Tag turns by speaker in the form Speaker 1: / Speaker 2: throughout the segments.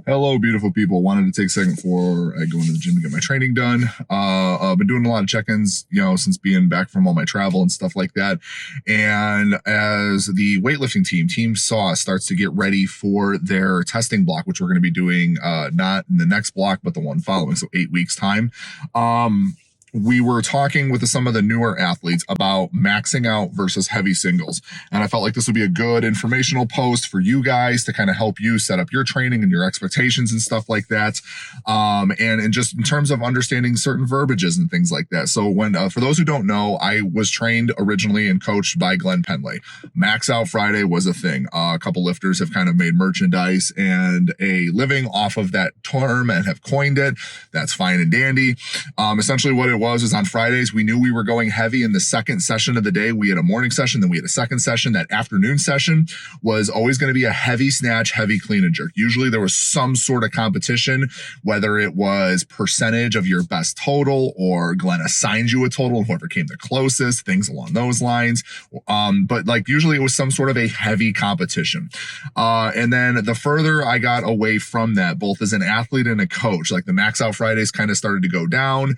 Speaker 1: Hello, beautiful people. Wanted to take a second before I go into the gym to get my training done. I've been doing a lot of check-ins, since being back from all my travel and stuff like that. And as the weightlifting team Sauce starts to get ready for their testing block, which we're going to be doing not in the next block, but the one following, so 8 weeks time. We were talking with some of the newer athletes about maxing out versus heavy singles. And I felt like this would be a good informational post for you guys to kind of help you set up your training and your expectations and stuff like that. And just in terms of understanding certain verbiages and things like that. So for those who don't know, I was trained originally and coached by Glenn Penley. Max Out Friday was a thing. A couple lifters have kind of made merchandise and a living off of that term and have coined it. That's fine and dandy. Essentially what it was on Fridays, we knew we were going heavy in the second session of the day. We had a morning session, then we had a second session. That afternoon session was always going to be a heavy snatch, heavy clean and jerk. Usually there was some sort of competition, whether it was percentage of your best total or Glenn assigned you a total and whoever came the closest, things along those lines. But like usually it was some sort of a heavy competition. And then the further I got away from that, both as an athlete and a coach, like the Max Out Fridays kind of started to go down.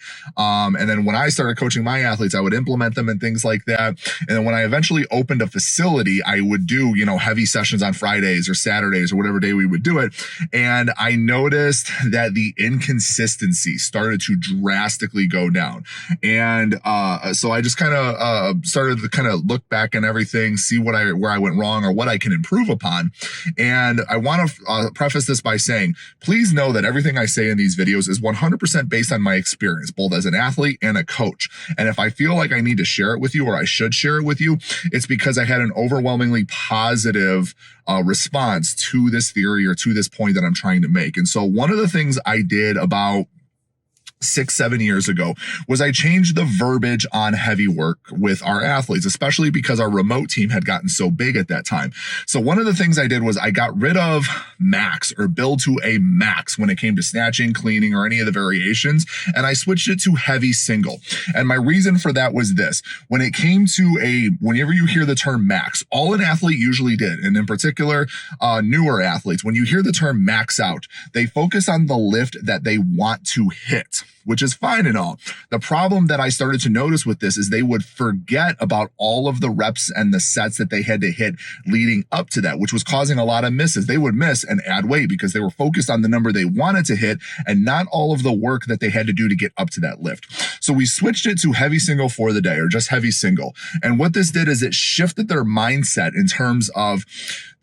Speaker 1: And then when I started coaching my athletes, I would implement them and things like that. And then when I eventually opened a facility, I would do, heavy sessions on Fridays or Saturdays or whatever day we would do it. And I noticed that the inconsistency started to drastically go down. And so I just kind of started to kind of look back and everything, see where I went wrong or what I can improve upon. And I want to preface this by saying, please know that everything I say in these videos is 100% based on my experience, both as an athlete and a coach. And if I feel like I need to share it with you or I should share it with you, it's because I had an overwhelmingly positive response to this theory or to this point that I'm trying to make. And so one of the things I did about 6-7 years ago was I changed the verbiage on heavy work with our athletes, especially because our remote team had gotten so big at that time. So one of the things I did was I got rid of max or build to a max when it came to snatching, cleaning, or any of the variations. And I switched it to heavy single. And my reason for that was this: when it came to whenever you hear the term max, all an athlete usually did, and in particular, newer athletes, when you hear the term max out, they focus on the lift that they want to hit, which is fine and all. The problem that I started to notice with this is they would forget about all of the reps and the sets that they had to hit leading up to that, which was causing a lot of misses. They would miss and add weight because they were focused on the number they wanted to hit and not all of the work that they had to do to get up to that lift. So we switched it to heavy single for the day, or just heavy single. And what this did is it shifted their mindset in terms of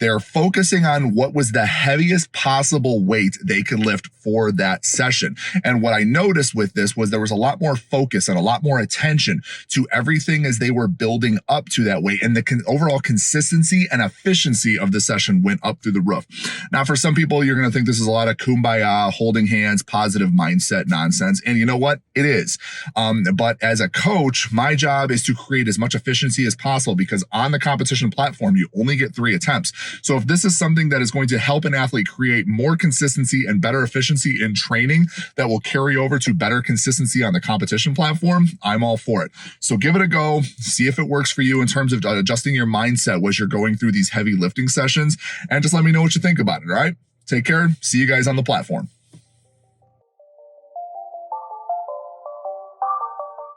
Speaker 1: they're focusing on what was the heaviest possible weight they could lift for that session. And what I noticed with this was there was a lot more focus and a lot more attention to everything as they were building up to that weight. And the overall consistency and efficiency of the session went up through the roof. Now, for some people, you're going to think this is a lot of kumbaya, holding hands, positive mindset nonsense. And you know what? It is. But as a coach, my job is to create as much efficiency as possible, because on the competition platform, you only get 3 attempts. So if this is something that is going to help an athlete create more consistency and better efficiency in training that will carry over to better consistency on the competition platform, I'm all for it. So give it a go. See if it works for you in terms of adjusting your mindset as you're going through these heavy lifting sessions, and just let me know what you think about it. All right. Take care. See you guys on the platform.